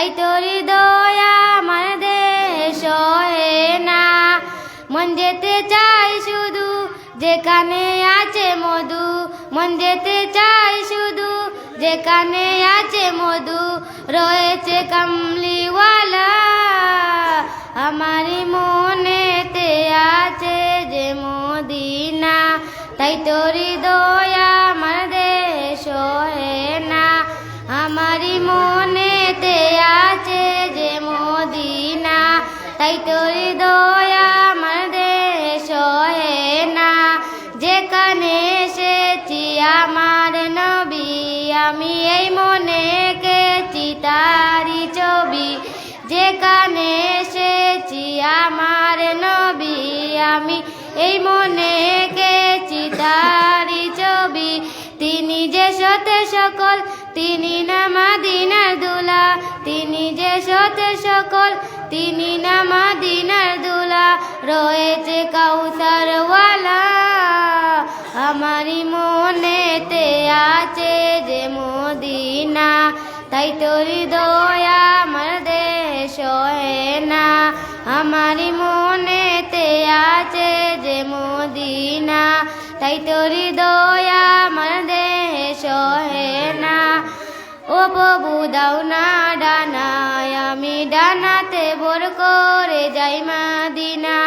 তাই তোর হৃদয় আমার দেশ সহে না। মন যেতে চাই শুধু যেখানে আছে মধু, মন যেতে চাই শুধু যেখানে আছে মধু, রয়েছে কামলিওয়ালা আমারই মনেতে আছে যে মদিনা। তাই তোর হৃদয় আমার দেশ সহে না, আমারই মনেতে আছে যে মদিনা। তাই তোর হৃদয় আমার দেশ সহে না। যেখানে এসেছি আমার নবী, আমি এই মনে এঁকেছি তারি ছবি। যেখানে এসেছি আমার নবী, আমি এই মনে এঁকেছি তারি ছবি। তিনি যে সতে সকল, তিনি না মদিনার দুলা, তিনি যে সতে সকল, তিনি না মদিনার দুলা। রয়েছে কাউসারওয়ালা আমারই মনেতে আছে যে মদিনা। তাই তোর হৃদয় আমার দেশ সহে না, আমারই মনেতে আছে যে মদিনা। তাই তোর হৃদয় আমার দেশ সহে না। ও প্রভু দাও না ডানায়, আমি ডানাতে ভোর করে যাই মদিনা।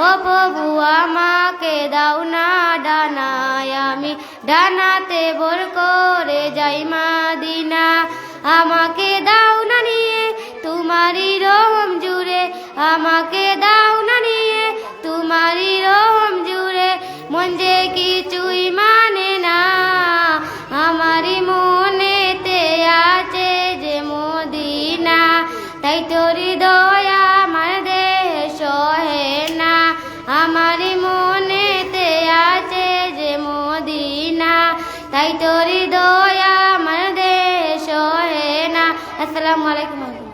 ও প্রভু আমাকে দাও না ডানায়, আমি ডানাতে ভোর করে যাই মদিনা। আমাকে দাও না নিয়ে তোমারই রহম জুড়ে, আমাকে দাও না নিয়ে তোমারই রহম জুড়ে। মন যে কিছুই মানে না, আমারই মনেতে আছে যে মদিনা। তাই তোর হৃদয় আমার দেশ সহে না, আমারই মনেতে আছে যে মদিনা। তাই তোর হৃদয় আমার দেশ সহে না। আসসালামু আলাইকুম।